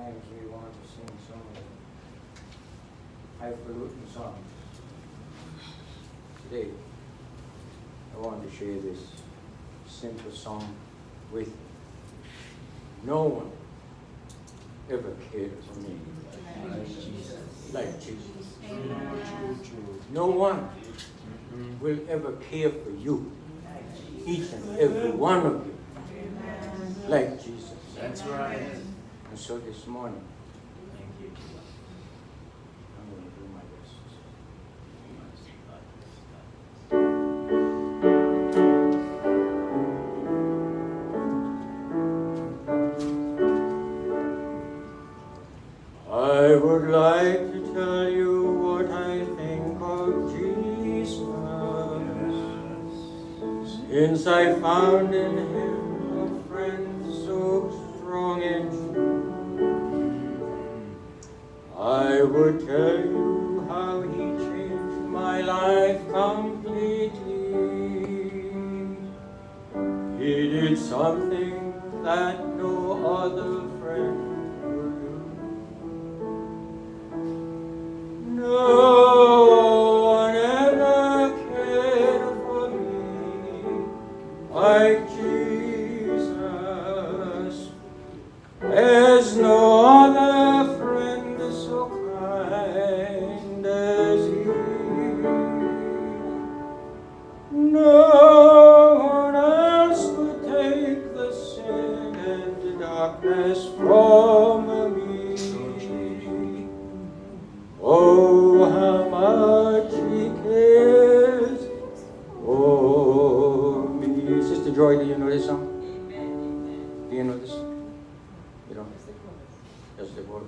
times we want to sing some highfalutin songs. Today, I want to share this simple song with you. No one ever cared for me like Jesus. No one will ever care for you, each and every one of you, like Jesus. That's right. And so this morning, I'm going to do my best. I would like to tell you what I think of Jesus, since I found in him a friend so strong and true. I would tell you how he changed my life completely. He did something that no other friend could do. No one ever cared for me like Jesus. There's no other friend so kind as he. No one else could take the sin and the darkness from me. Oh, how much he cares for me. Sister Joy, do you know this song? Do you know this? You don't? Just the chorus.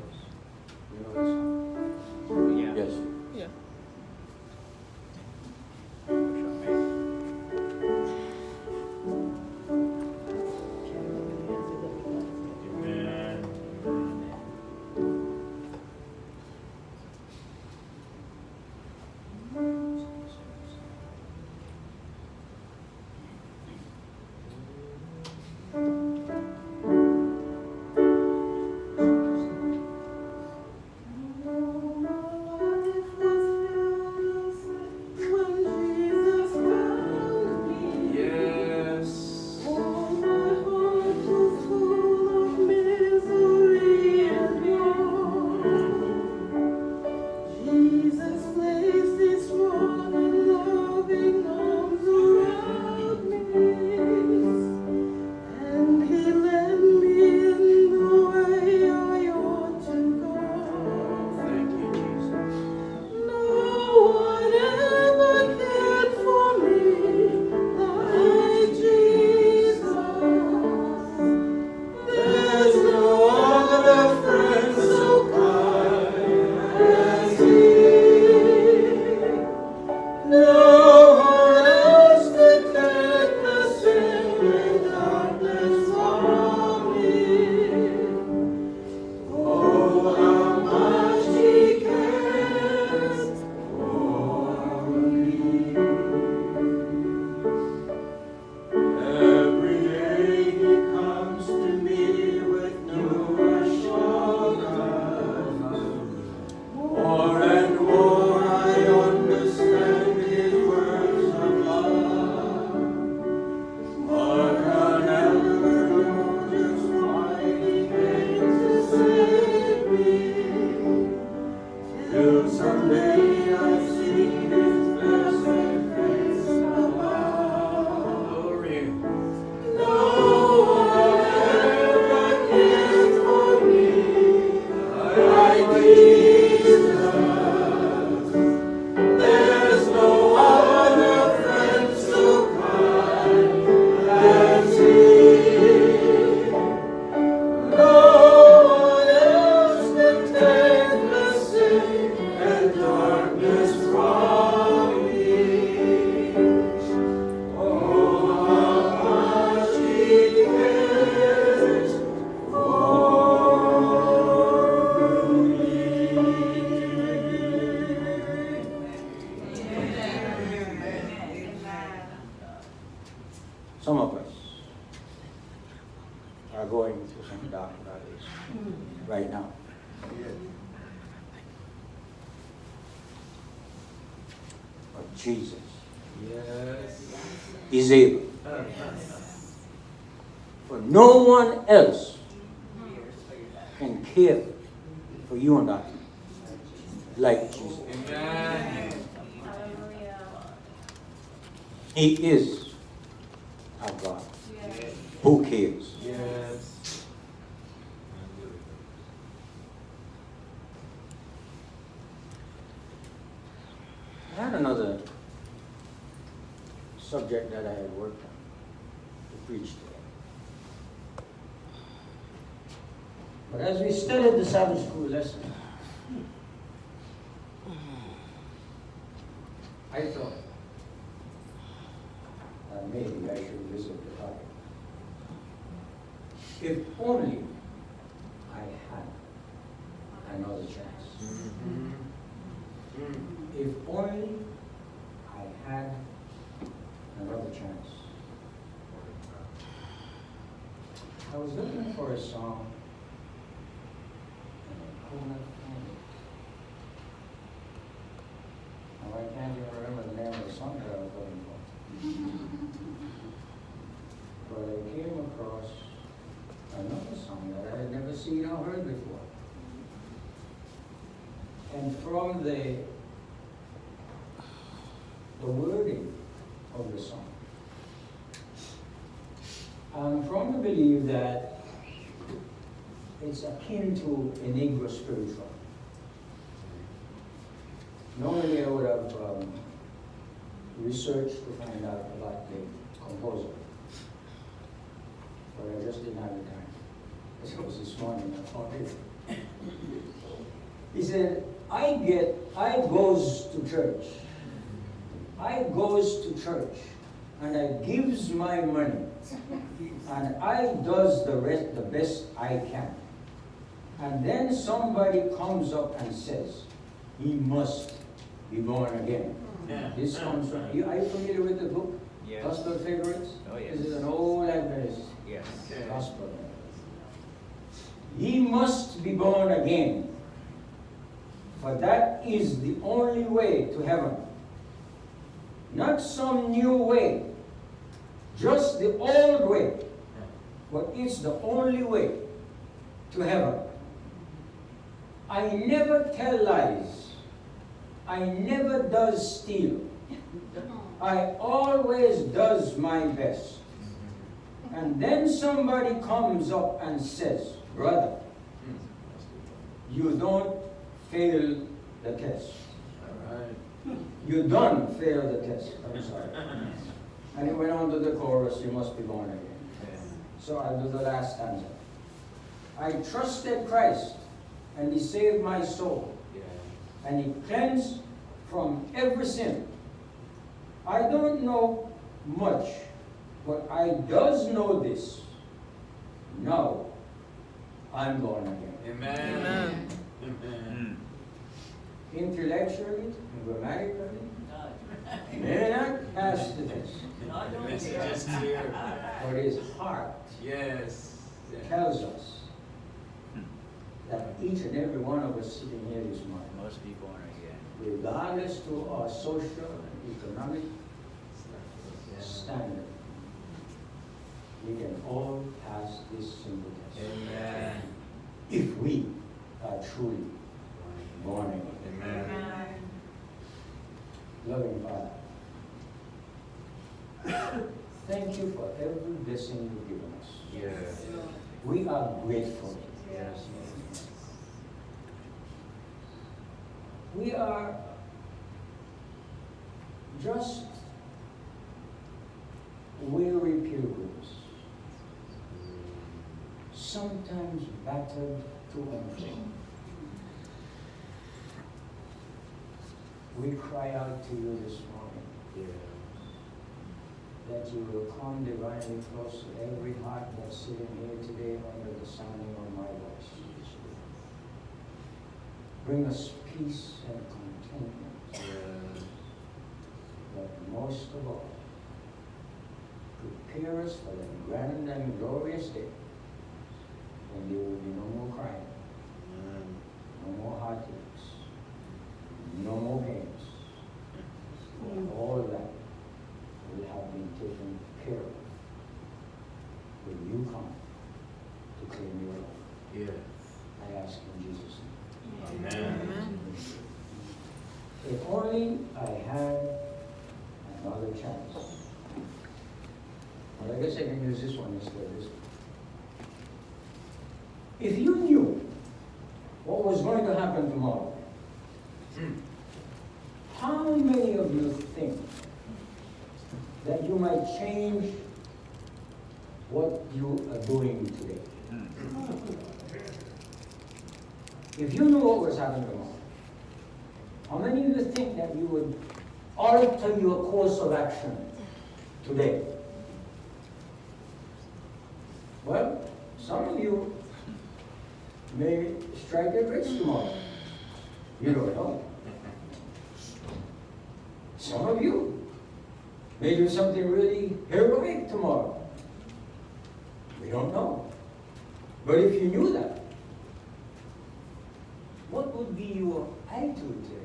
You know this song? Yeah. Yes. Yeah. Amen. are going through some dark valleys right now. But Jesus is able. For no one else can care for you and I like Jesus. Amen. He is our God. Who cares? Yes. I had another subject that I had worked on to preach today. But as we studied the Sabbath school lesson, I thought maybe I should visit the topic. If only I had another chance. If only I had another chance. I was looking for a song and I could not find it. Now I can't even remember the name of the song that I was looking for. But I came across another song that I had never seen or heard before. And from the wording of the song, I'm from to believe that it's akin to a Negro spiritual. Normally I would have researched to find out about the composer, but I just didn't have the time. This was this morning, I found it. He said, I goes to church. I goes to church and I gives my money and I does the rest the best I can. And then somebody comes up and says, he must be born again. Yeah. This comes from, are you familiar with the book? Yes. Gospel Favorites? Oh, yes. This is an old Adventist Yes. gospel. He must be born again. For that is the only way to heaven. Not some new way, just the old way. But it's the only way to heaven. I never tell lies. I never does steal. I always does my best. And then somebody comes up and says, brother, you don't fail the test. You don't fail the test. I'm sorry. And it went on to the chorus, you must be born again. So I'll do the last stanza. I trusted Christ, and he saved my soul. And he cleansed from every sin. I don't know much, but I does know this. Now, I'm born again. Amen. Amen. Intellectually, grammatically, may not pass the test. The message is clear. But his heart Yes. tells us that each and every one of us sitting here this morning, Must be born again. regardless to our social and economic standard, we can all pass this simple test. Amen. If we are truly born again. Amen. Loving Father, thank you for every blessing you've given us. Yes. We are grateful. Yes. We are just weary pilgrims, sometimes battered to and fro. We cry out to you this morning that you will come divinely close to every heart that's sitting here today under the sounding of my voice. Bring us peace and contentment, but most of all, prepare us for the grand and glorious day And there will be no more crying, no more heartaches, no more pains. All of that will have been taken care of when you come to claim your life. Yeah. I ask in Jesus' name. Amen. If only I had another chance. Well, I guess I can use this one instead of this one. If you knew what was going to happen tomorrow, how many of you think that you might change what you are doing today? If you knew what was happening tomorrow, how many of you think that you would alter your course of action today? Well, some of you may strike it rich tomorrow. You don't know. Some of you may do something really heroic tomorrow. We don't know. But if you knew that, what would be your attitude today?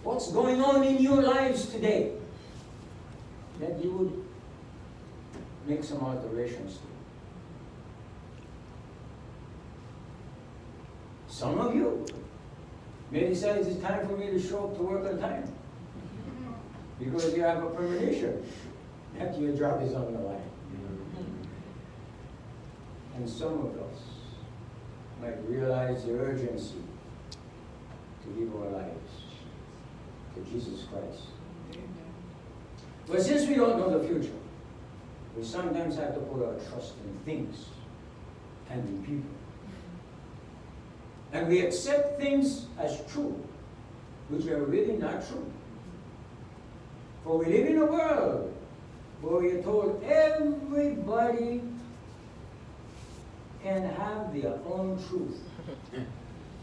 What's going on in your lives today that you would make some alterations to? Some of you may decide it's time for me to show up to work on time because you have a premonition that your job is on the line. And some of us might realize the urgency to give our lives to Jesus Christ. But since we don't know the future, we sometimes have to put our trust in things and in people. And we accept things as true, which are really not true. For we live in a world where we are told everybody can have their own truth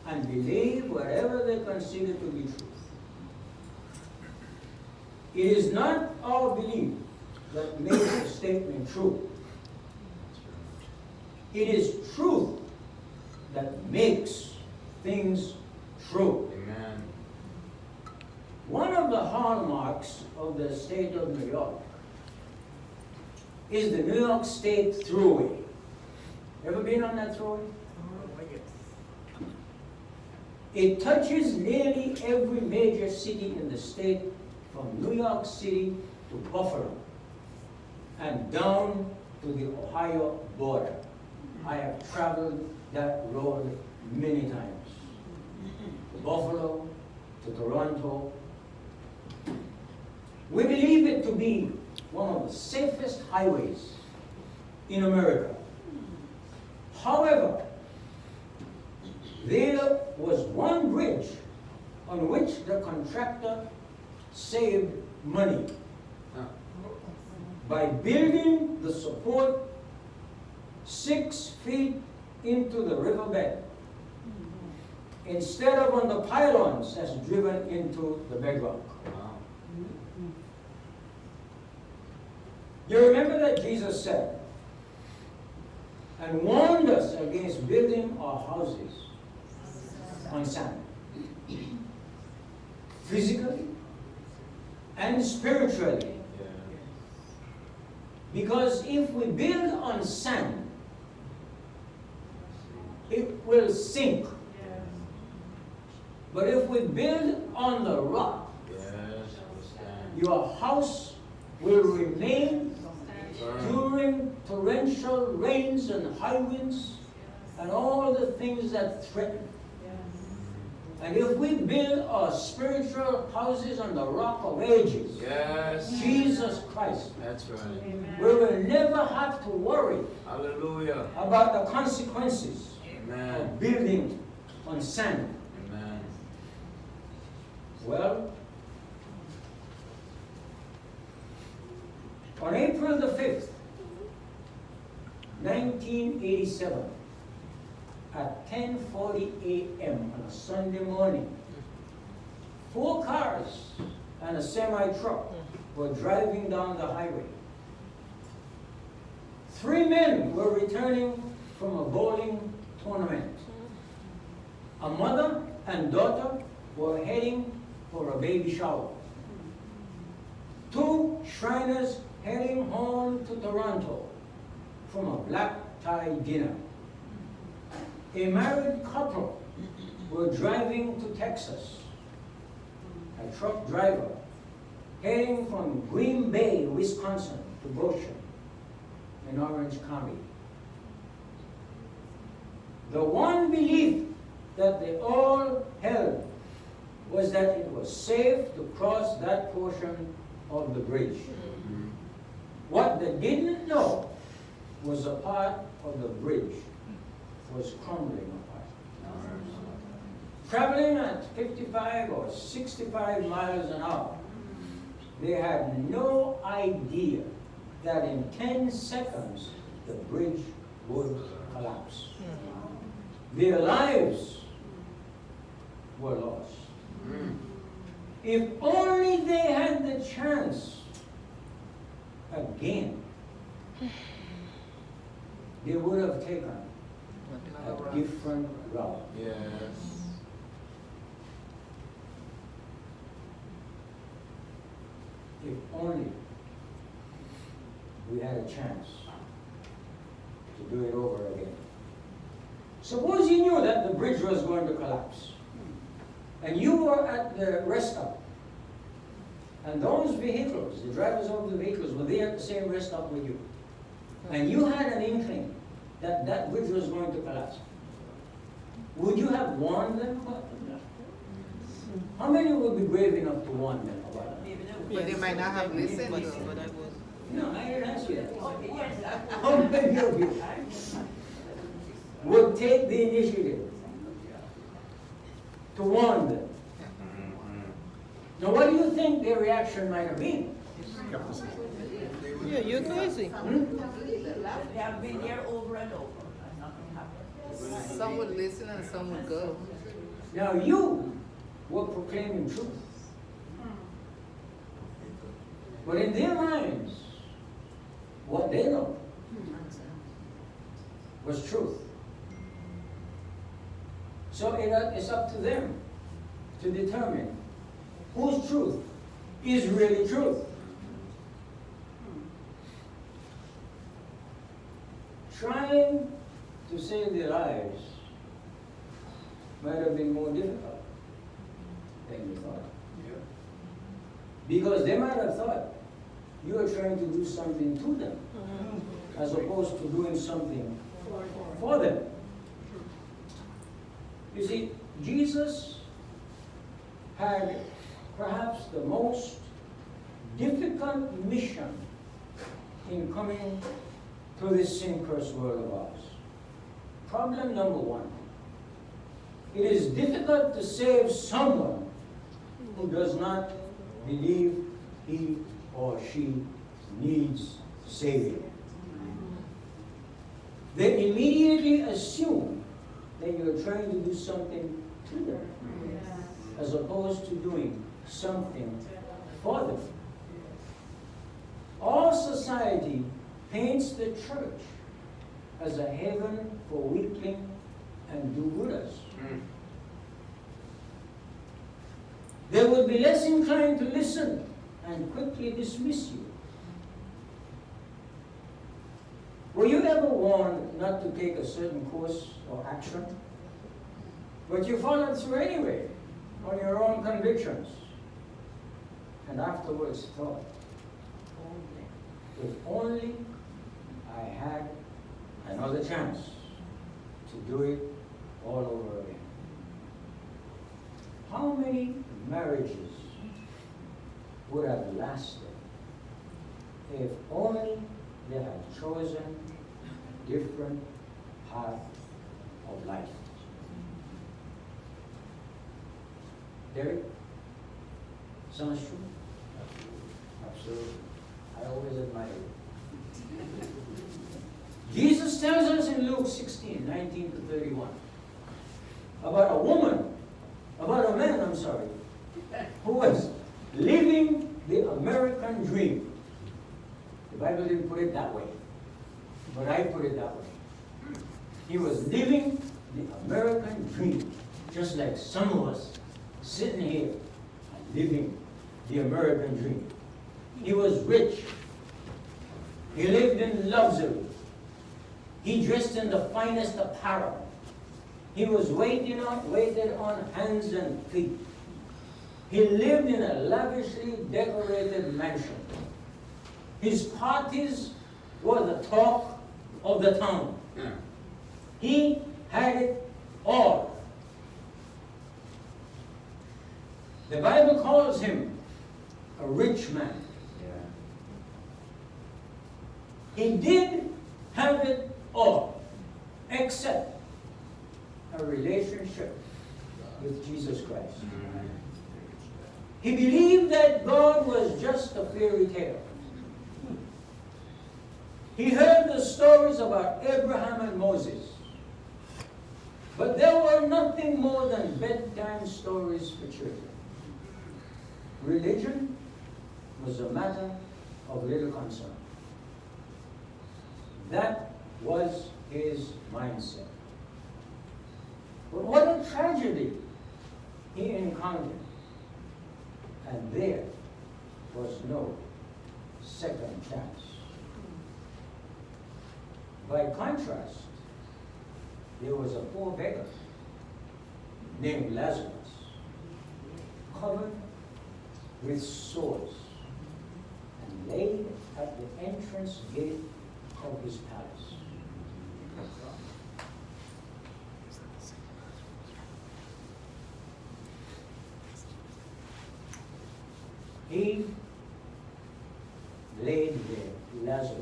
and believe whatever they consider to be truth. It is not our belief that makes a statement true. It is truth that makes things true. Amen. One of the hallmarks of the state of New York is the New York State Thruway. Ever been on that thruway? It touches nearly every major city in the state, from New York City to Buffalo and down to the Ohio border. I have traveled that road many times. To Buffalo, to Toronto. We believe it to be one of the safest highways in America. However, there was one bridge on which the contractor saved money by building the support 6 feet into the riverbed instead of on the pylons that's driven into the bedrock. Wow. You remember that Jesus said and warned us against building our houses on sand, physically and spiritually. Yeah. Because if we build on sand, it will sink. But if we build on the rock, Yes. Understand. your house will remain Firm. during torrential rains and high winds and all the things that threaten. And if we build our spiritual houses on the rock of ages, Yes. Jesus Christ, That's right. we will never have to worry Hallelujah. about the consequences Amen. of building on sand. Amen. Well, on April the 5th, 1987, at 10:40 a.m. on a Sunday morning, 4 cars and a semi-truck were driving down the highway. 3 men were returning from a bowling tournament. A mother and daughter were heading for a baby shower. 2 Shriners heading home to Toronto from a black tie dinner. A married couple were driving to Texas. A truck driver heading from Green Bay, Wisconsin to Goshen in Orange County. The one belief that they all held was that it was safe to cross that portion of the bridge. What they didn't know was a part of the bridge was crumbling apart. Traveling at 55 or 65 miles an hour, they had no idea that in 10 seconds the bridge would collapse. Their lives were lost. If only they had the chance again, they would have taken a different route. Yes. If only we had a chance to do it over again. Suppose you knew that the bridge was going to collapse, and you were at the rest stop, and those vehicles, the drivers of the vehicles, were there at the same rest stop with you, and you had an inkling that that bridge was going to collapse. Would you have warned them about it? How many would be brave enough to warn them about it? But they might not have listened. No, I didn't ask you that. How many of you would take the initiative to warn them? Now, what do you think their reaction might have been? Yeah, you're crazy. They have been there over and over, and nothing happened. Some would listen and some would go. Now, you were proclaiming truth. But in their minds, what they know was truth. So it's up to them to determine whose truth is really truth. Trying to save their lives might have been more difficult than you thought. Because they might have thought you were trying to do something to them, as opposed to doing something for them. You see, Jesus had perhaps the most difficult mission in coming to this sin-cursed world of ours. Problem number one, it is difficult to save someone who does not believe he or she needs saving. They immediately assume that you're trying to do something to them, as opposed to doing something for them. All society paints the church as a haven for weakling and do-gooders. They would be less inclined to listen and quickly dismiss you. Were you ever warned not to take a certain course or action, but you followed through anyway on your own convictions, and afterwards thought, if only I had another chance to do it all over again? How many marriages would have lasted if only they had chosen a different path of life? Derek? Sounds true? Absolutely. I always admire you. Jesus tells us in Luke 16, 19 to 31, about a man, who was living the American dream. The Bible didn't put it that way. But I put it that way. He was living the American dream, just like some of us sitting here and living the American dream. He was rich. He lived in luxury. He dressed in the finest apparel. He was waited on hands and feet. He lived in a lavishly decorated mansion. His parties were the talk of the town. He had it all. The Bible calls him a rich man. He did have it all, except a relationship with Jesus Christ. He believed that God was just a fairy tale. He heard the stories about Abraham and Moses, but they were nothing more than bedtime stories for children. Religion was a matter of little concern. That was his mindset. But what a tragedy he encountered. And there was no second chance. By contrast, there was a poor beggar named Lazarus, covered with sores, and laid at the entrance gate of his palace. He laid there, Lazarus,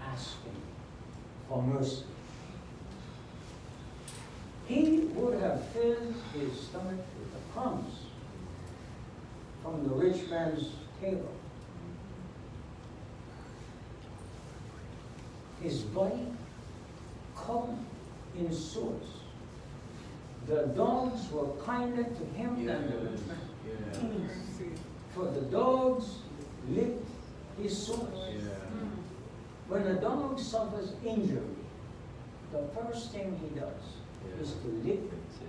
asking for mercy. He would have filled his stomach with the crumbs from the rich man's table. His body covered in sores. The dogs were kinder to him than the rich man. For the dogs licked his sores. When a dog suffers injury, the first thing he does is to lick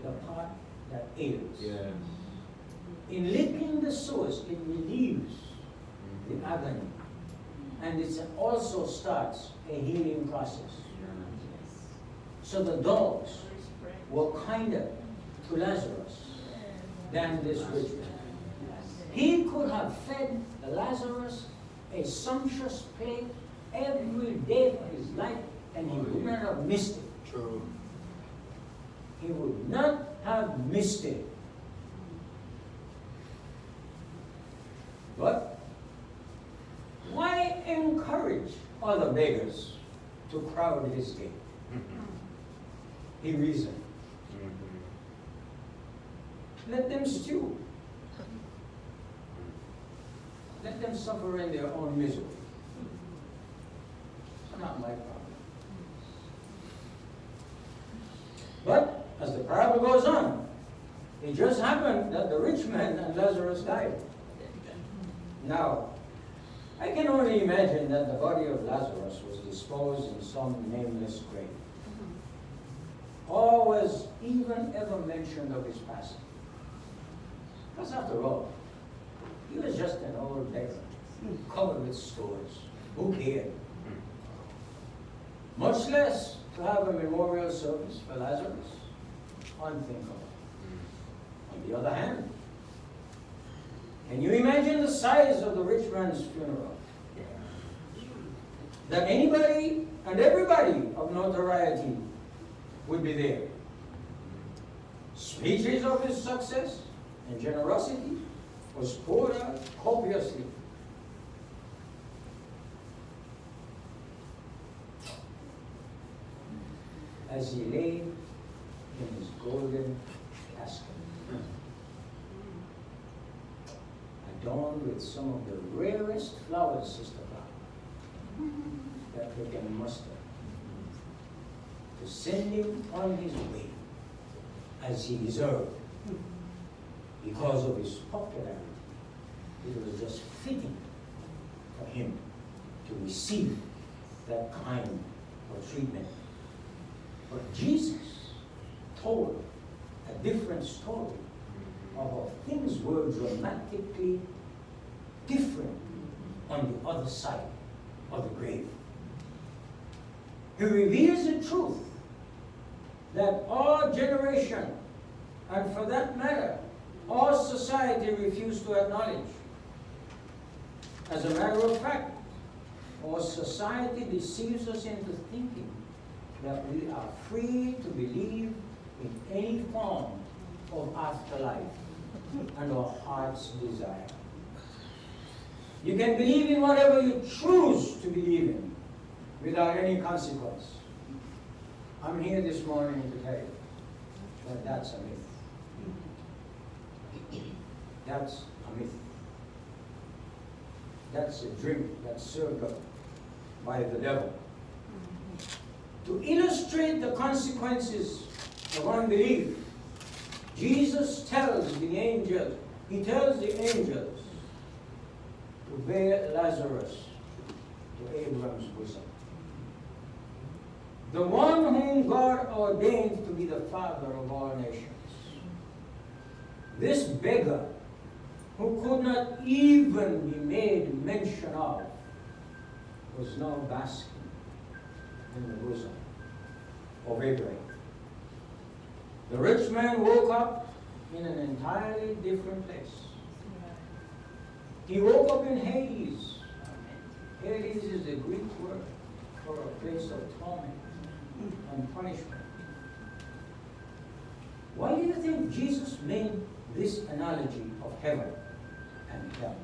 the part that ails. In licking the sores, it relieves the agony. And it also starts a healing process. So the dogs were kinder to Lazarus than this rich man. He could have fed Lazarus a sumptuous plate every day of his life, and he would not have missed it. True. He would not have missed it. But why encourage other beggars to crowd his gate? He reasoned. Let them stew. Let them suffer in their own misery. It's not my problem. But as the parable goes on, it just happened that the rich man and Lazarus died. Now, I can only imagine that the body of Lazarus was disposed in some nameless grave. Or was even ever mentioned of his passing. Because after all, he was just an old beggar, covered with stores. Who cared? Much less to have a memorial service for Lazarus. Unthinkable. On the other hand, can you imagine the size of the rich man's funeral? That anybody and everybody of notoriety would be there. Speeches of his success and generosity was poured out copiously. As he lay in his golden casket, adorned with some of the rarest flowers, Sister Clara, that we can muster, to send him on his way as he deserved. Because of his popularity, it was just fitting for him to receive that kind of treatment. But Jesus told a different story of how things were dramatically different on the other side of the grave. He reveals the truth that our generation, and for that matter, our society refused to acknowledge. As a matter of fact, our society deceives us into thinking that we are free to believe in any form of afterlife and our heart's desire. You can believe in whatever you choose to believe in without any consequence. I'm here this morning to tell you that that's a myth. That's a myth. That's a drink that's served up by the devil. To illustrate the consequences of unbelief, Jesus tells the angels to bear Lazarus to Abraham's bosom. The one whom God ordained to be the father of all nations. This beggar, who could not even be made mention of, was now basking in the bosom of Abraham. The rich man woke up in an entirely different place. He woke up in Hades. Hades is the Greek word for a place of torment and punishment. Why do you think Jesus made this analogy of heaven and hell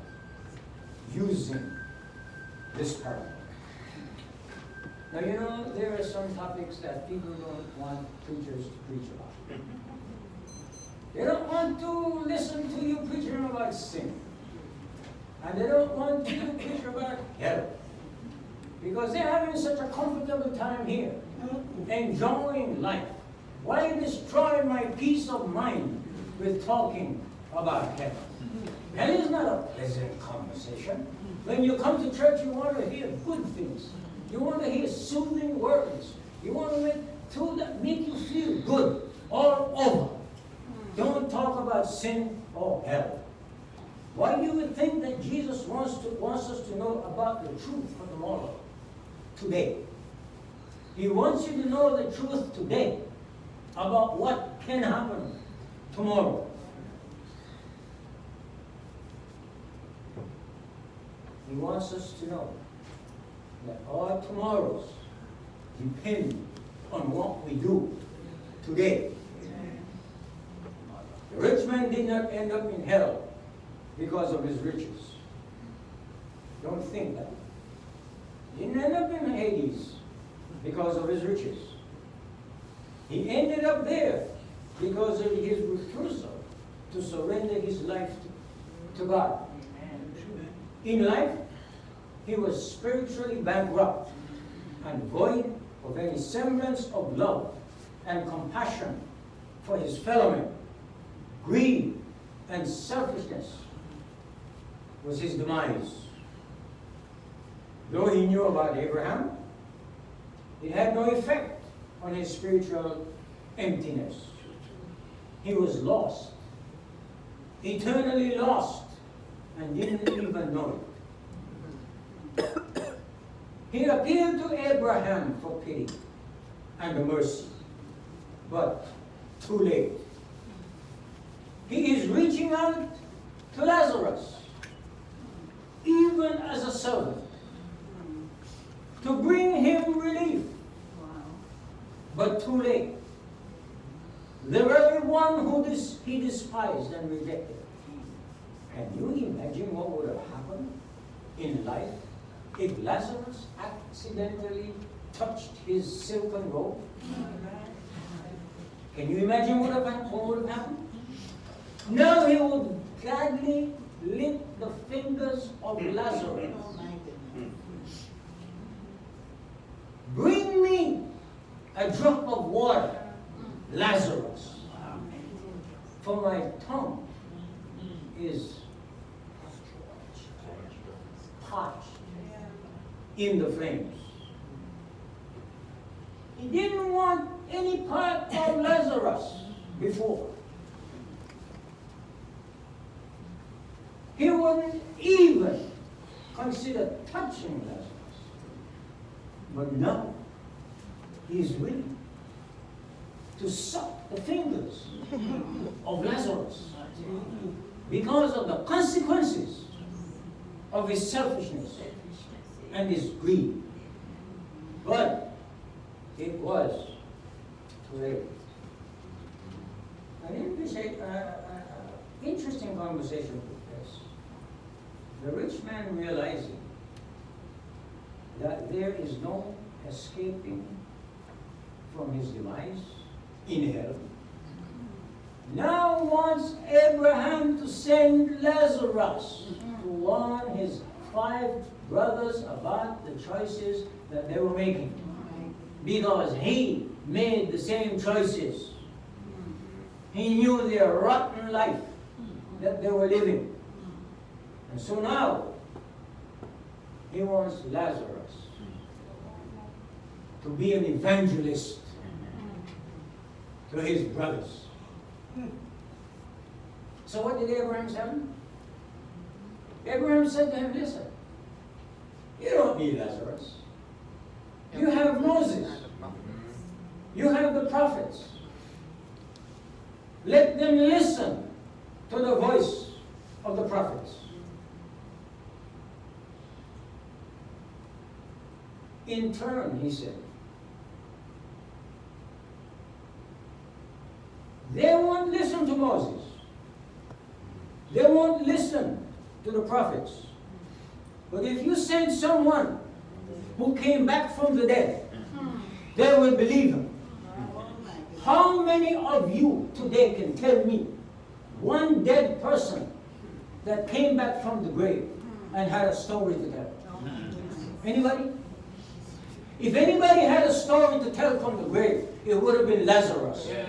using this parable? Now, you know, there are some topics that people don't want preachers to preach about. They don't want to listen to you preaching about sin. And they don't want you to preach about hell. Because they're having such a comfortable time here, enjoying life. Why destroy my peace of mind with talking about hell? Hell is not a pleasant conversation. When you come to church, you want to hear good things. You want to hear soothing words. You want to make you feel good all over. Don't talk about sin or hell. Why do you think that Jesus wants us to know about the truth for tomorrow? Today. He wants you to know the truth today about what can happen tomorrow. He wants us to know that our tomorrows depend on what we do today. The rich man did not end up in hell because of his riches. Don't think that. He didn't end up in Hades because of his riches. He ended up there because of his refusal to surrender his life to God. In life, he was spiritually bankrupt and void of any semblance of love and compassion for his fellow men. Greed and selfishness was his demise. Though he knew about Abraham, it had no effect on his spiritual emptiness. He was lost, eternally lost, and didn't even know it. He appealed to Abraham for pity and mercy, but too late. He is reaching out to Lazarus, even as a servant, to bring him relief. But too late. The very one who he despised and rejected. Can you imagine what would have happened in life if Lazarus accidentally touched his silken robe? Can you imagine what would have happened? Now he would gladly lick the fingers of Lazarus. Bring me a drop of water, Lazarus, for my tongue is parched in the flames. He didn't want any part of Lazarus before. He wouldn't even consider touching Lazarus. But now, he is willing to suck the fingers of Lazarus because of the consequences of his selfishness and his greed. But it was too late. An interesting conversation took place. The rich man realizing that there is no escaping from his demise in hell, now wants Abraham to send Lazarus to warn his 5 brothers about the choices that they were making. Because he made the same choices. He knew their rotten life that they were living. And so now, he wants Lazarus to be an evangelist to his brothers. So what did Abraham say? Abraham said to him, listen, you don't need Lazarus. You have Moses. You have the prophets. Let them listen to the voice of the prophets. In turn, he said, they won't listen to Moses. They won't listen to the prophets. But if you send someone who came back from the dead, they will believe him. How many of you today can tell me one dead person that came back from the grave and had a story to tell? Anybody? If anybody had a story to tell from the grave, it would have been Lazarus. Yes.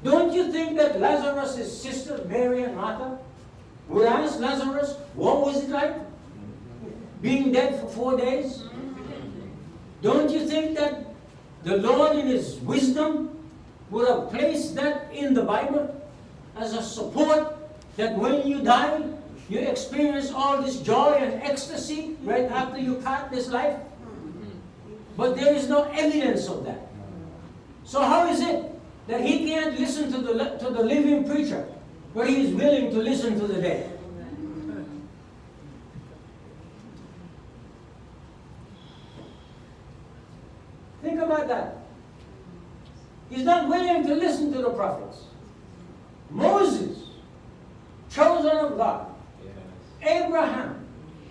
Don't you think that Lazarus' sister, Mary and Martha, would ask Lazarus, what was it like being dead for 4 days? Don't you think that the Lord in His wisdom would have placed that in the Bible as a support that when you die, you experience all this joy and ecstasy right after you part this life? But there is no evidence of that. So how is it that he can't listen to the living preacher, but he is willing to listen to the dead? Think about that. He's not willing to listen to the prophets. Moses, chosen of God. Abraham,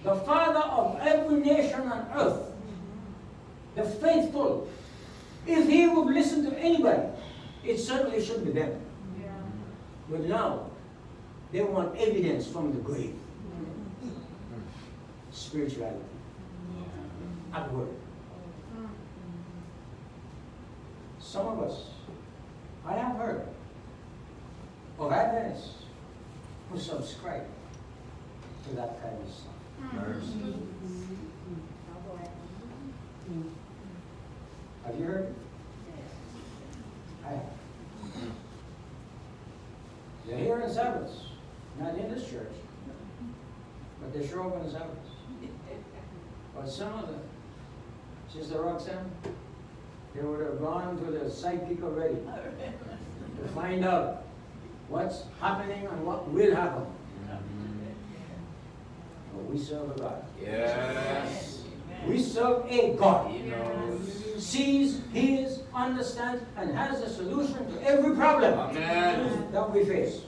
the father of every nation on earth. The faithful. If he would listen to anybody, it certainly should be them. But now, they want evidence from the grave. Spirituality. Upward. Some of us, I have heard of Adventists who subscribe to that kind of stuff. Have you heard it? I have. They're here in Sabbaths, not in this church, but they show up in the Sabbaths. But some of them, Sister Roxanne, they would have gone to the psychic already to find out what's happening and what will happen. But we serve a God. Yes. We serve a God. He knows. Sees, hears, understands, and has a solution to every problem Amen. that we face.